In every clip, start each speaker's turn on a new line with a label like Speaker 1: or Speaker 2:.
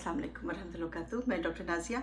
Speaker 1: अस्सलाम वालेकुम वरहमतुल्लाहि वबरकातुहू। मैं डॉक्टर नाज़िया।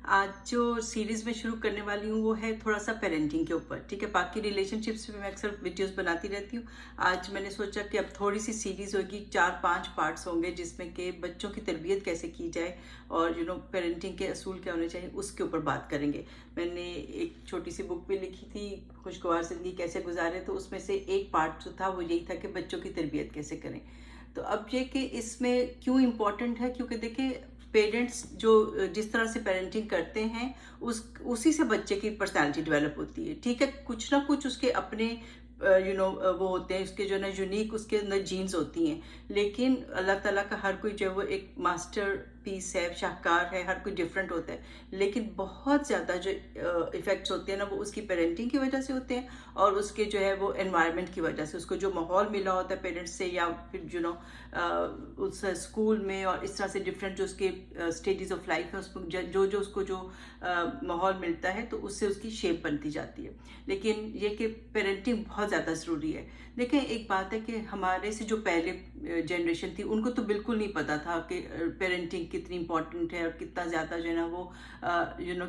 Speaker 1: आज जो सीरीज़ में शुरू करने वाली हूँ वो है थोड़ा सा पेरेंटिंग के ऊपर, ठीक है। बाकी रिलेशनशिप्स पे मैं अक्सर वीडियोस बनाती रहती हूँ। आज मैंने सोचा कि अब थोड़ी सी सीरीज़ होगी, 4-5 पार्ट्स होंगे जिसमें कि बच्चों की तरबियत कैसे की जाए और पेरेंटिंग के असूल क्या होने चाहिए उसके ऊपर बात करेंगे। मैंने एक छोटी सी बुक भी लिखी थी, खुशगवार ज़िंदगी कैसे गुजारें, तो उसमें से एक पार्ट जो था वो यही था कि बच्चों की तरबियत कैसे करें। तो अब ये कि इसमें क्यों इम्पोर्टेंट है, क्योंकि देखिए पेरेंट्स जो जिस तरह से पेरेंटिंग करते हैं उसी से बच्चे की पर्सनालिटी डेवलप होती है, ठीक है। कुछ ना कुछ उसके अपने वो होते हैं, उसके जो है ना यूनिक उसके अंदर जीन्स होती हैं, लेकिन अल्लाह ताला का हर कोई जो है वो एक मास्टर पीस है, शाहकार है, हर कोई डिफरेंट होता है। लेकिन बहुत ज़्यादा जो इफ़ेक्ट्स होते हैं ना वो उसकी पेरेंटिंग की वजह से होते हैं और उसके जो है वो एनवायरनमेंट की वजह से, उसको जो माहौल मिला होता है पेरेंट्स से या फिर उस स्कूल में और इस तरह से डिफरेंट जो उसके स्टेजेस ऑफ लाइफ है उसको जो उसको जो माहौल मिलता है तो उससे उसकी शेप बनती जाती है। लेकिन ये कि पेरेंटिंग बहुत ज़्यादा ज़रूरी है। देखिए एक बात है कि हमारे से जो पहले जनरेशन थी उनको तो बिल्कुल नहीं पता था कि पेरेंटिंग कितनी इंपॉर्टेंट है और कितना ज़्यादा जो है ना वो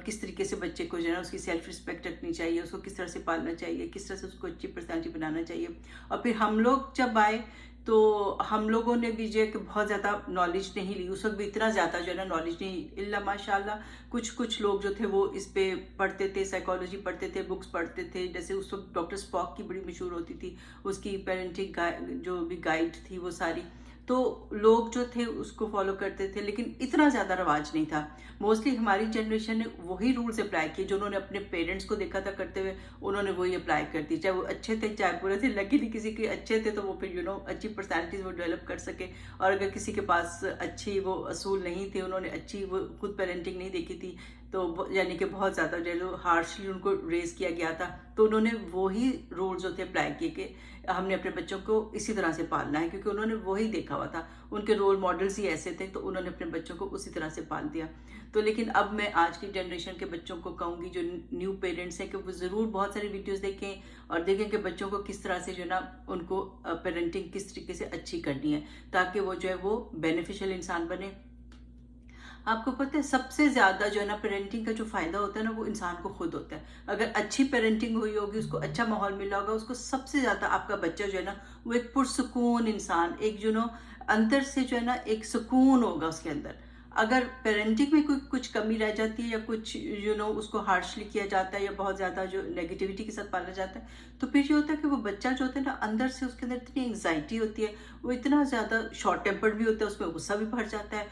Speaker 1: किस तरीके से बच्चे को जो है ना उसकी सेल्फ रिस्पेक्ट रखनी चाहिए, उसको किस तरह से पालना चाहिए, किस तरह से उसको अच्छी पर्सनैलिटी बनाना चाहिए। और फिर हम लोग जब आए तो हम लोगों ने भी जो है कि बहुत ज़्यादा नॉलेज नहीं ली, उस वक्त भी इतना ज़्यादा जो है ना नॉलेज नहीं, इल्ला माशाल्लाह कुछ लोग जो थे वो इस पे पढ़ते थे, साइकोलॉजी पढ़ते थे, बुक्स पढ़ते थे। जैसे उस वक्त डॉक्टर स्पॉक की बड़ी मशहूर होती थी, उसकी पेरेंटिंग जो भी गाइड थी वो सारी, तो लोग जो थे उसको फॉलो करते थे, लेकिन इतना ज़्यादा रवाज नहीं था। मोस्टली हमारी जनरेशन ने वही रूल्स अप्लाई किए जो उन्होंने अपने पेरेंट्स को देखा था करते हुए, उन्होंने वही अप्लाई कर दी, चाहे वो अच्छे थे चाहे बुरे थे। लकीली किसी के अच्छे थे तो वो फिर अच्छी पर्सनैलिटीज वो डेवलप कर सके, और अगर किसी के पास अच्छी वो असूल नहीं थे, उन्होंने अच्छी वो खुद पेरेंटिंग नहीं देखी थी, तो यानी कि बहुत ज़्यादा जो हार्शली उनको रेज किया गया था, तो उन्होंने वही रूल्स जो थे अप्लाई किए कि हमने अपने बच्चों को इसी तरह से पालना है, क्योंकि उन्होंने वही देखा हुआ था, उनके रोल मॉडल्स ही ऐसे थे, तो उन्होंने अपने बच्चों को उसी तरह से पाल दिया। तो लेकिन अब मैं आज की जनरेशन के बच्चों को कहूँगी जो न्यू पेरेंट्स हैं कि वो ज़रूर बहुत सारी वीडियोस देखें और देखें कि बच्चों को किस तरह से जो है ना उनको पेरेंटिंग किस तरीके से अच्छी करनी है, ताकि वो जो है वो बेनिफिशियल इंसान बने। आपको पता है सबसे ज़्यादा जो है ना पेरेंटिंग का जो फ़ायदा होता है ना वो इंसान को खुद होता है। अगर अच्छी पेरेंटिंग हुई होगी, उसको अच्छा माहौल मिला होगा, उसको सबसे ज़्यादा आपका बच्चा जो है ना वो एक पुरसुकून इंसान, एक अंदर से जो है ना एक सुकून होगा उसके अंदर। अगर पेरेंटिंग में कोई कुछ कमी रह जाती है या कुछ उसको हार्शली किया जाता है या बहुत ज़्यादा जो नेगेटिविटी के साथ पाला जाता है, तो फिर ये होता है कि वो बच्चा जो होता है ना अंदर से उसके अंदर इतनी एंग्जाइटी होती है, वो इतना ज़्यादा शॉर्ट टेम्पर्ड भी होता है, उसमें गुस्सा भी भर जाता है,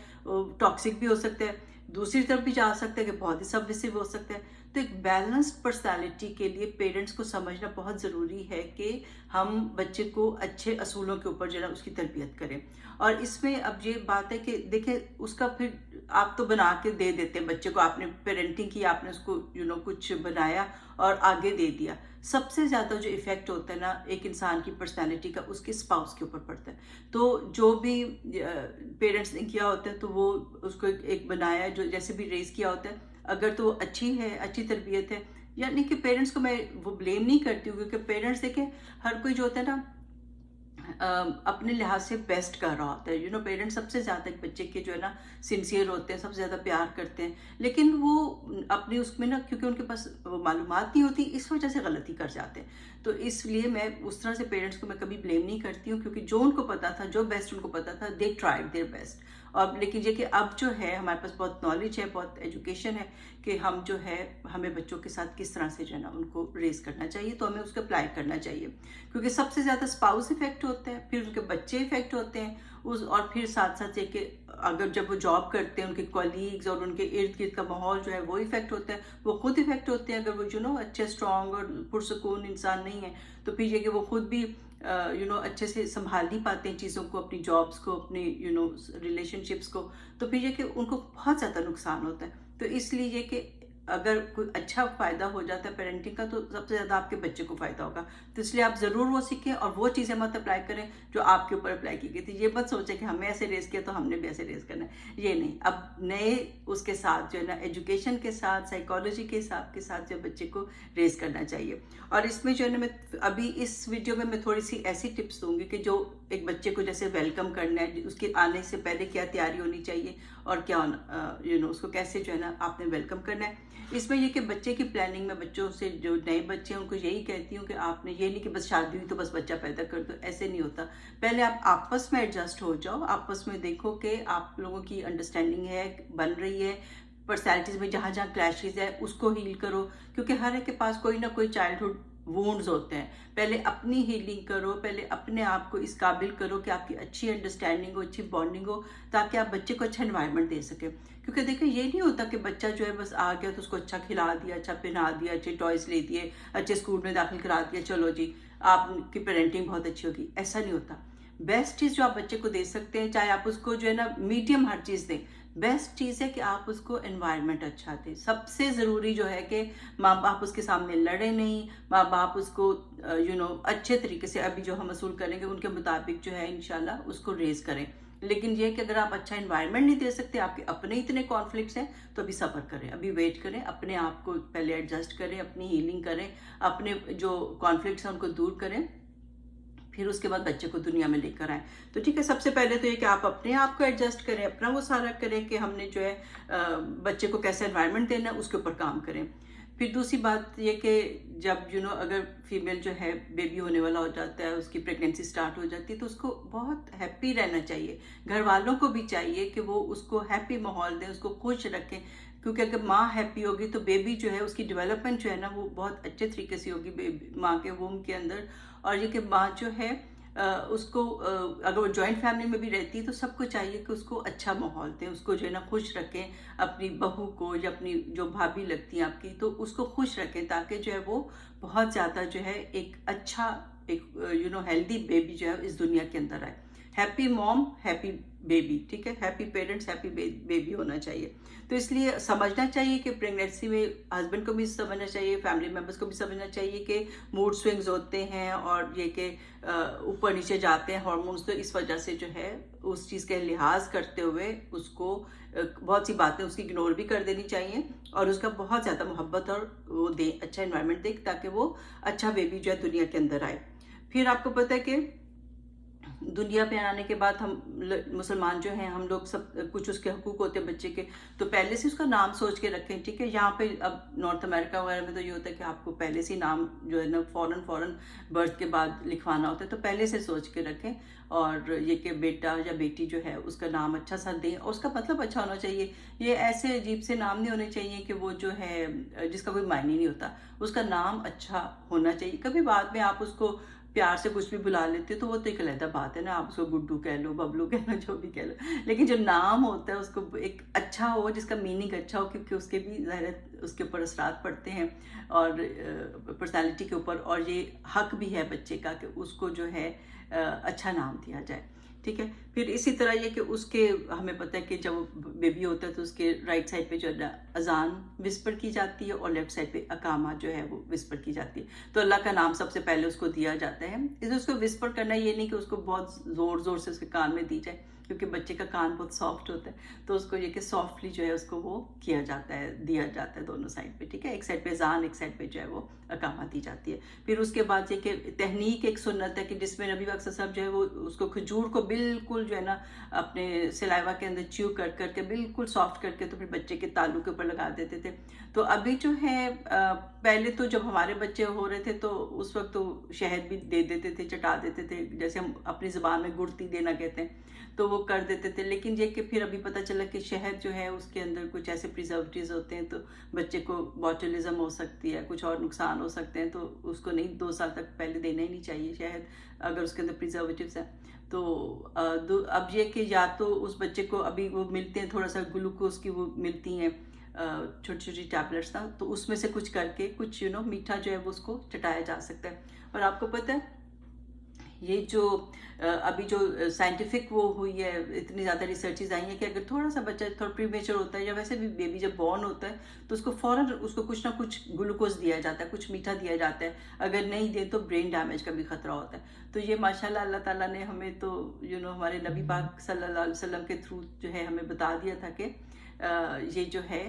Speaker 1: टॉक्सिक भी हो सकता है, दूसरी तरफ भी जा सकता है कि बहुत ही सबमिसिव हो सकता है। तो एक बैलेंस्ड पर्सनालिटी के लिए पेरेंट्स को समझना बहुत ज़रूरी है कि हम बच्चे को अच्छे असूलों के ऊपर जो है उसकी तरबियत करें। और इसमें अब ये बात है कि देखिए उसका फिर आप तो बना के दे देते हैं बच्चे को, आपने पेरेंटिंग की, आपने उसको कुछ बनाया और आगे दे दिया। सबसे ज़्यादा जो इफ़ेक्ट होता है ना एक इंसान की पर्सनालिटी का उसके स्पाउस के ऊपर पड़ता है। तो जो भी पेरेंट्स ने किया होता है तो वो उसको एक बनाया जो जैसे भी रेज किया होता है, अगर तो वो अच्छी है, अच्छी तरबियत है, यानी कि पेरेंट्स को मैं वो ब्लेम नहीं करती हूँ, क्योंकि पेरेंट्स देखें हर कोई जो होता है ना अपने लिहाज से बेस्ट कर रहा होता है। पेरेंट्स सबसे ज़्यादा एक बच्चे के जो है ना सिंसियर होते हैं, सबसे ज़्यादा प्यार करते हैं, लेकिन वो अपने उसमें ना क्योंकि उनके पास वो मालूमात नहीं होती, इस वजह से गलती कर जाते हैं। तो इसलिए मैं उस तरह से पेरेंट्स को मैं कभी ब्लेम नहीं करती हूँ, क्योंकि जो उनको पता था, जो बेस्ट उनको पता था, दे ट्राइड देयर बेस्ट। और लेकिन ये कि अब जो है हमारे पास बहुत नॉलेज है, बहुत एजुकेशन है कि हम जो है हमें बच्चों के साथ किस तरह से जो है ना उनको रेस करना चाहिए, तो हमें उसको अप्लाई करना चाहिए, क्योंकि सबसे ज़्यादा स्पाउस इफेक्ट होता है, फिर उनके बच्चे इफेक्ट होते हैं और फिर साथ साथ ये कि अगर जब वो जॉब करते हैं उनके कॉलीग्स और उनके इर्द गिर्द का माहौल जो है वो इफेक्ट होता है, वो खुद इफेक्ट होते हैं। अगर वो अच्छे स्ट्रॉन्ग और पुरसुकून इंसान नहीं है तो फिर ये कि वो खुद भी अच्छे से संभाल नहीं पाते हैं चीज़ों को, अपनी जॉब्स को, अपनी रिलेशनशिप्स को, तो फिर ये कि उनको बहुत ज़्यादा नुकसान होता है। तो इसलिए ये कि اگر کوئی اچھا فائدہ ہو جاتا ہے پیرنٹنگ کا تو سب سے زیادہ آپ کے بچے کو فائدہ ہوگا. تو اس لیے آپ ضرور وہ سیکھیں اور وہ چیزیں مت اپلائی کریں جو آپ کے اوپر اپلائی کی گئی تھی. یہ مت سوچیں کہ ہمیں ایسے ریز کیا تو ہم نے بھی ایسے ریز کرنا ہے. یہ نہیں. اب نئے اس کے ساتھ جو ہے نا ایجوکیشن کے ساتھ سائیکالوجی کے حساب کے ساتھ جو بچے کو ریز کرنا چاہیے. اور اس میں جو ہے نا میں ابھی اس ویڈیو میں تھوڑی سی ایسی ٹپس دوں گی کہ جو ایک بچے کو جیسے ویلکم کرنا ہے, اس کے آنے سے پہلے کیا تیاری ہونی چاہیے اور کیا اس کو کیسے جو ہے نا آپ نے ویلکم کرنا ہے. اس میں یہ کہ بچے کی پلاننگ میں بچوں سے جو نئے بچے ہیں ان کو یہی کہتی ہوں کہ آپ نے یہ نہیں کہ بس شادی ہوئی تو بس بچہ پیدا کر دو, ایسے نہیں ہوتا. پہلے آپ آپس میں ایڈجسٹ ہو جاؤ, آپس میں دیکھو کہ آپ لوگوں کی انڈرسٹینڈنگ ہے, بن رہی ہے, پرسنالٹیز میں جہاں جہاں کلیشز ہے اس کو ہیل کرو, کیونکہ ہر ایک کے پاس کوئی نہ کوئی چائلڈہڈ وونڈز ہوتے ہیں. پہلے اپنی ہیلنگ کرو, پہلے اپنے آپ کو اس قابل کرو کہ آپ کی اچھی انڈرسٹینڈنگ ہو, اچھی بانڈنگ ہو, تاکہ آپ بچے کو اچھا انوائرمنٹ دے سکیں. کیونکہ دیکھیں یہ نہیں ہوتا کہ بچہ جو ہے بس آ گیا تو اس کو اچھا کھلا دیا, اچھا پہنا دیا, اچھے ٹوائز لے دیے, اچھے اسکول میں داخل کرا دیا, چلو جی آپ کی پیرنٹنگ بہت اچھی ہوگی. ایسا نہیں ہوتا. بیسٹ چیز جو آپ بچے کو دے سکتے ہیں, چاہے آپ اس کو جو ہے نا میڈیم ہر چیز دیں, بیسٹ چیز ہے کہ آپ اس کو انوائرمنٹ اچھا دیں. سب سے ضروری جو ہے کہ ماں باپ اس کے سامنے لڑے نہیں, ماں باپ اس کو اچھے طریقے سے ابھی جو ہم اصول کریں گے ان کے مطابق جو ہے انشاءاللہ اس کو ریز کریں. لیکن یہ کہ اگر آپ اچھا انوائرمنٹ نہیں دے سکتے, آپ کے اپنے اتنے کانفلکٹس ہیں, تو ابھی صبر کریں, ابھی ویٹ کریں, اپنے آپ کو پہلے ایڈجسٹ کریں, اپنی ہیلنگ کریں, اپنے جو کانفلکٹس ہیں ان کو دور کریں, پھر اس کے بعد بچے کو دنیا میں لے کر آئیں. تو ٹھیک ہے, سب سے پہلے تو یہ کہ آپ اپنے آپ کو ایڈجسٹ کریں, اپنا وہ سارا کریں کہ ہم نے جو ہے بچے کو کیسے انوائرمنٹ دینا ہے اس کے اوپر کام کریں. پھر دوسری بات یہ کہ جب اگر فیمیل جو ہے بیبی ہونے والا ہو جاتا ہے, اس کی پریگننسی سٹارٹ ہو جاتی ہے, تو اس کو بہت ہیپی رہنا چاہیے. گھر والوں کو بھی چاہیے کہ وہ اس کو ہیپی ماحول دیں, اس کو خوش رکھیں, کیونکہ اگر ماں ہیپی ہوگی تو بیبی جو ہے اس کی ڈیولپمنٹ جو ہے نا وہ بہت اچھے طریقے سے ہوگی ماں کے ووم کے اندر. اور یہ کہ ماں جو ہے اس کو اگر وہ جوائنٹ فیملی میں بھی رہتی ہے تو سب کو چاہیے کہ اس کو اچھا ماحول دیں, اس کو جو ہے نا خوش رکھیں, اپنی بہو کو یا اپنی جو بھابھی لگتی ہیں آپ کی تو اس کو خوش رکھیں, تاکہ جو ہے وہ بہت زیادہ جو ہے ایک اچھا ایک ہیلدی بیبی جو ہے اس دنیا کے اندر آئے. ہیپی موم ہیپی بیبی, ٹھیک ہے, ہیپی پیرنٹس ہیپی بیبی ہونا چاہیے. تو اس لیے سمجھنا چاہیے کہ پریگننسی میں ہسبینڈ کو بھی سمجھنا چاہیے, فیملی ممبرس کو بھی سمجھنا چاہیے کہ موڈ سوئنگز ہوتے ہیں اور یہ کہ اوپر نیچے جاتے ہیں ہارمونز, تو اس وجہ سے جو ہے اس چیز کا لحاظ کرتے ہوئے اس کو بہت سی باتیں اس کی اگنور بھی کر دینی چاہیے, اور اس کا بہت زیادہ محبت اور وہ دیں, اچھا انوائرمنٹ دیں, تاکہ وہ اچھا بیبی جو ہے دنیا کے اندر آئے. پھر آپ کو پتہ ہے کہ دنیا پہ آنے کے بعد ہم مسلمان جو ہیں ہم لوگ سب کچھ اس کے حقوق ہوتے ہیں بچے کے, تو پہلے سے اس کا نام سوچ کے رکھیں. ٹھیک ہے, یہاں پہ اب نارتھ امریکہ وغیرہ میں تو یہ ہوتا ہے کہ آپ کو پہلے سے نام جو ہے نا فوراً برتھ کے بعد لکھوانا ہوتا ہے, تو پہلے سے سوچ کے رکھیں. اور یہ کہ بیٹا یا بیٹی جو ہے اس کا نام اچھا سا دیں, اور اس کا مطلب اچھا ہونا چاہیے. یہ ایسے عجیب سے نام نہیں ہونے چاہیے کہ وہ جو ہے جس کا کوئی معنی نہیں ہوتا. اس کا نام اچھا ہونا چاہیے. کبھی بعد میں آپ اس کو پیار سے کچھ بھی بلا لیتے تو وہ تو ایک علیحدہ بات ہے نا, آپ اس کو گڈو کہہ لو, ببلو کہہ لو, جو بھی کہہ لو, لیکن جو نام ہوتا ہے اس کو ایک اچھا ہو, جس کا میننگ اچھا ہو, کیونکہ اس کے بھی ظاہر اس کے اوپر اثرات پڑتے ہیں اور پرسنالٹی کے اوپر, اور یہ حق بھی ہے بچے کا کہ اس کو جو ہے اچھا نام دیا جائے. ٹھیک ہے, پھر اسی طرح یہ کہ اس کے ہمیں پتہ ہے کہ جب بیبی ہوتا ہے تو اس کے رائٹ سائڈ پہ جو ہے اذان وسپر کی جاتی ہے اور لیفٹ سائڈ پہ اقامہ جو ہے وہ وسپر کی جاتی ہے. تو اللہ کا نام سب سے پہلے اس کو دیا جاتا ہے. اس کو وسپر کرنا یہ نہیں کہ اس کو بہت زور سے اس کے کان میں دی جائے, کیونکہ بچے کا کان بہت سافٹ ہوتا ہے, تو اس کو یہ کہ سافٹلی جو ہے اس کو وہ کیا جاتا ہے, دیا جاتا ہے دونوں سائڈ پہ. ٹھیک ہے, ایک سائڈ پہ اذان, ایک سائڈ پہ جو ہے وہ اقامہ دی جاتی ہے. پھر اس کے بعد یہ کہ تہنیک ایک سنت ہے کہ جس میں نبی اکثر صاحب جو ہے وہ اس کو کھجور کو بالکل جو ہے نا اپنے سلائیوا کے اندر چیو کر کے بالکل سافٹ کر کے تو پھر بچے کے تالو کے اوپر لگا دیتے تھے. تو ابھی جو ہے پہلے تو جب ہمارے بچے ہو رہے تھے تو اس وقت تو شہد بھی دے دیتے تھے, چٹا دیتے تھے, جیسے ہم اپنی زبان میں گڑتی دینا کہتے ہیں, تو وہ کر دیتے تھے. لیکن یہ کہ پھر ابھی پتہ چلا کہ شہد جو ہے اس کے اندر کچھ ایسے پریزرویٹیوز ہوتے ہیں, تو بچے کو بوٹولزم ہو سکتی ہے, کچھ اور نقصان ہو سکتے ہیں, تو اس کو نہیں 2 سال تک پہلے دینا ہی نہیں چاہیے شہد اگر اس کے اندر پریزرویٹیوز ہیں. تو اب یہ کہ یا تو اس بچے کو ابھی وہ ملتے ہیں تھوڑا سا گلوکوز کی وہ ملتی ہیں چھوٹی چھوٹی ٹیبلٹس نا, تو اس میں سے کچھ کر کے کچھ میٹھا جو ہے وہ اس کو چٹایا جا سکتا ہے. اور آپ کو پتہ ہے ये जो अभी जो साइंटिफिक वो हुई है, इतनी ज़्यादा रिसर्चेज आई हैं कि अगर थोड़ा सा बच्चा थोड़ा प्रीमेच्योर होता है या वैसे भी बेबी जब बॉर्न होता है तो उसको फ़ौरन उसको कुछ ना कुछ ग्लूकोज दिया जाता है, कुछ मीठा दिया जाता है, अगर नहीं दे तो ब्रेन डैमेज का भी खतरा होता है। तो ये माशाल्लाह अल्लाह ताला ने हमें तो हमारे नबी पाक सल्लल्लाहु अलैहि वसल्लम के थ्रू जो है हमें बता दिया था कि ये जो है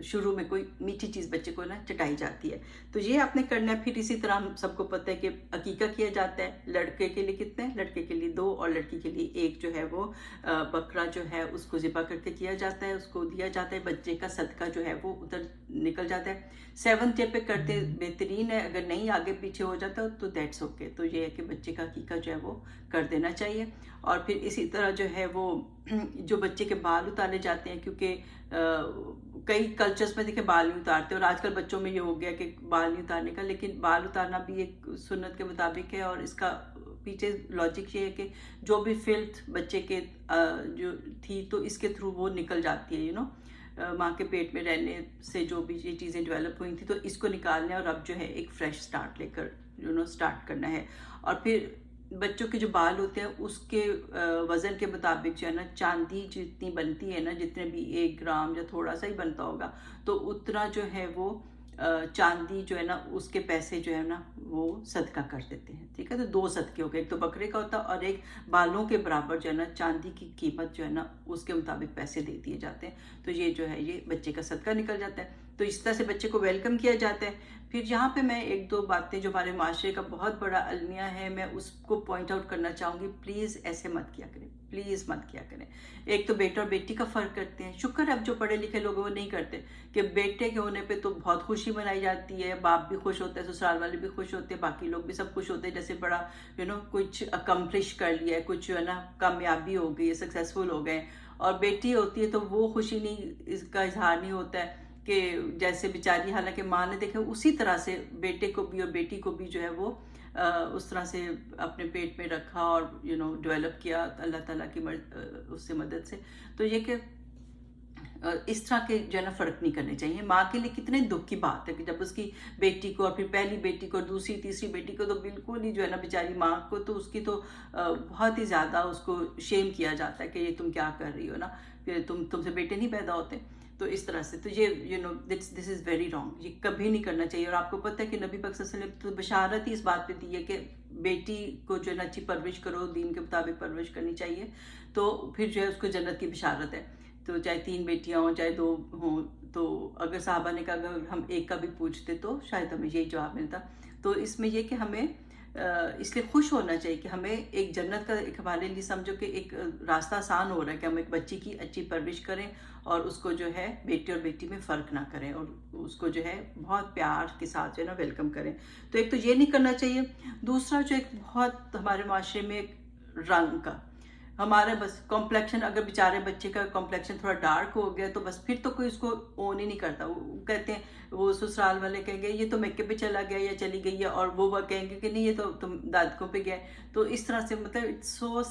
Speaker 1: शुरू में कोई मीठी चीज़ बच्चे को ना चटाई जाती है, तो ये आपने करना है। फिर इसी तरह हम सबको पता है कि अकीका किया जाता है, लड़के के लिए कितने, लड़के के लिए 2 और लड़की के लिए 1 जो है वो बकरा जो है उसको ज़िबा करके किया जाता है, उसको दिया जाता है, बच्चे का सदका जो है वो उधर निकल जाता है। 7th डे पे करते बेहतरीन है, अगर नहीं आगे पीछे हो जाता तो दैट्स ओके। तो ये है कि बच्चे का अकीका जो है वो कर देना चाहिए। और फिर इसी तरह जो है वो जो बच्चे के बाल उतारे जाते हैं, क्योंकि कई कल्चर्स में देखिए बाल नहीं उतारते, और आजकल बच्चों में ये हो गया कि बाल नहीं उतारने का, लेकिन बाल उतारना भी एक सुन्नत के मुताबिक है। और इसका पीछे लॉजिक ये है कि जो भी फिल्थ बच्चे के जो थी तो इसके थ्रू वो निकल जाती है, माँ के पेट में रहने से जो भी ये चीज़ें डेवलप हुई थी, तो इसको निकालना है और अब जो है एक फ्रेश स्टार्ट लेकर स्टार्ट करना है। और फिर बच्चों के जो बाल होते हैं उसके वज़न के मुताबिक जो है ना, चांदी जितनी बनती है ना, जितने भी 1 ग्राम या थोड़ा सा ही बनता होगा, तो उतना जो है वो चांदी जो है ना उसके पैसे जो है ना वो सदका कर देते हैं। ठीक है, तो 2 सदके हो गए, एक तो बकरे का होता है और एक बालों के बराबर जो है ना चांदी की कीमत जो है ना उसके मुताबिक पैसे दे दिए जाते हैं। तो ये जो है ये बच्चे का सदका निकल जाता है। तो इस तरह से बच्चे को वेलकम किया जाता है। फिर यहाँ पे मैं 1-2 बातें जो हमारे माशरे का बहुत बड़ा अलमिया है, मैं उसको पॉइंट आउट करना चाहूँगी। प्लीज़ ऐसे मत किया करें, प्लीज़ मत किया करें। एक तो बेटा और बेटी का फ़र्क करते हैं। शुक्र है अब जो पढ़े लिखे लोग वो नहीं करते कि बेटे के होने पे तो बहुत खुशी मनाई जाती है, बाप भी खुश होता है, ससुराल वाले भी खुश होते हैं, बाकी लोग भी सब खुश होते हैं, जैसे बड़ा कुछ अकम्प्लिश कर लिया है, कुछ जो है ना कामयाबी हो गई है, सक्सेसफुल हो गए। और बेटी होती है तो वो खुशी नहीं, इसका इजहार नहीं होता है कि जैसे बेचारी, हालांकि माँ ने देखे उसी तरह से बेटे को भी और बेटी को भी जो है वो उस तरह से अपने पेट में रखा और डेवलप किया अल्लाह ताला की उससे मदद से। तो ये कि इस तरह के जो है ना फ़र्क नहीं करने चाहिए। माँ के लिए कितने दुख की बात है कि जब उसकी बेटी को और फिर पहली बेटी को, दूसरी तीसरी बेटी को तो बिल्कुल ही जो है ना बेचारी माँ को तो उसकी तो बहुत ही ज़्यादा उसको शेम किया जाता है कि ये तुम क्या कर रही हो ना, तुमसे बेटे नहीं पैदा होते। तो इस तरह से तो ये दिस इज़ वेरी रॉन्ग, ये कभी नहीं करना चाहिए। और आपको पता है कि नबी पाक सल्लल्लाहु अलैहि वसल्लम तो बशारत ही इस बात पे दी है कि बेटी को जो है ना अच्छी परवरिश करो, दीन के मुताबिक परवरिश करनी चाहिए, तो फिर जो है उसको जन्नत की बशारत है। तो चाहे 3 बेटियां हों चाहे 2 हों, तो अगर साहबा ने कहा अगर हम एक का भी पूछते तो शायद हमें यही जवाब मिलता। तो इसमें यह कि हमें इसलिए खुश होना चाहिए कि हमें एक जन्नत का एक हमारे लिए समझो कि एक रास्ता आसान हो रहा है कि हम एक बच्ची की अच्छी परवरिश करें और उसको जो है बेटे और बेटी में फ़र्क ना करें और उसको जो है बहुत प्यार के साथ जो है ना वेलकम करें। तो एक तो ये नहीं करना चाहिए। दूसरा जो एक बहुत हमारे माशरे में एक रंग का, हमारे बस कॉम्प्लेक्शन, अगर बेचारे बच्चे का कॉम्प्लेक्शन थोड़ा डार्क हो गया तो बस फिर तो कोई उसको ओन ही नहीं करता। वो कहते हैं, वो ससुराल वाले कहेंगे ये तो मेकअप पे चला गया या चली गई है, और वो कहेंगे कि नहीं ये तो तुम दादकों पे गए। तो इस तरह से मतलब इट्स सो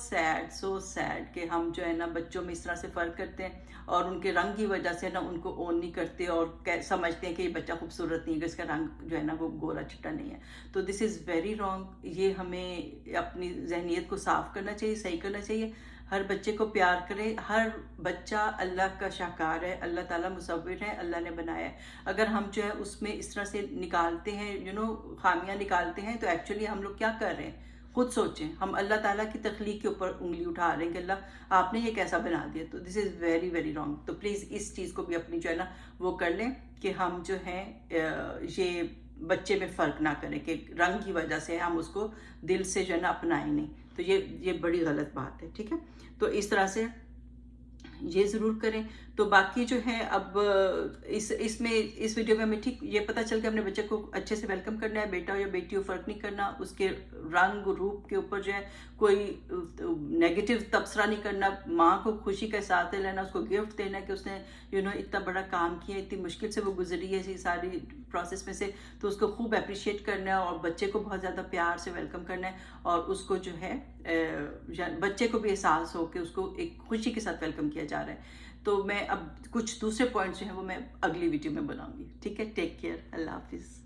Speaker 1: सैड कि हम जो है ना बच्चों में इस तरह से फ़र्क करते हैं और उनके रंग की वजह से ना उनको ओन नहीं करते और समझते हैं कि ये बच्चा खूबसूरत नहीं है, इसका रंग जो है ना वो गोरा चिट्टा नहीं है। तो दिस इज़ वेरी रॉन्ग। ये हमें अपनी जहनीत को साफ़ करना चाहिए, सही करना चाहिए। हर बच्चे को प्यार करें। हर बच्चा अल्लाह का शाहकार है, अल्लाह ताला मुसव्विर है, अल्लाह ने बनाया है। अगर हम जो है उसमें इस तरह से निकालते हैं खामियां निकालते हैं, तो एक्चुअली हम लोग क्या कर रहे हैं खुद सोचें। हम अल्लाह ताला की तख्लीक के ऊपर उंगली उठा रहे हैं कि अल्लाह आपने ये कैसा बना दिया। तो this is very very wrong. तो प्लीज़ इस चीज़ को भी अपनी जो है ना वो कर लें कि हम जो है ये बच्चे में फ़र्क ना करें कि रंग की वजह से हम उसको दिल से जो है ना अपनाएं नहीं। तो ये बड़ी गलत बात है। ठीक है, तो इस तरह से ये ज़रूर करें। तो बाकी जो है अब इस वीडियो में हमें ठीक ये पता चल गया अपने बच्चे को अच्छे से वेलकम करना है, बेटा हो या बेटी हो फ़र्क नहीं करना, उसके रंग रूप के ऊपर जो है कोई नेगेटिव तबसरा नहीं करना, माँ को खुशी के साथ लेना, उसको गिफ्ट देना कि उसने इतना बड़ा काम किया, इतनी मुश्किल से वो गुजरी है इसी सारी प्रोसेस में से, तो उसको खूब अप्रिशिएट करना है और बच्चे को बहुत ज़्यादा प्यार से वेलकम करना है और उसको जो है बच्चे को भी एहसास हो कि उसको एक खुशी के साथ वेलकम किया जा रहा है। तो मैं अब कुछ दूसरे पॉइंट्स जो हैं वो मैं अगली वीडियो में बनाऊंगी। ठीक है, टेक केयर, अल्लाह हाफिज़।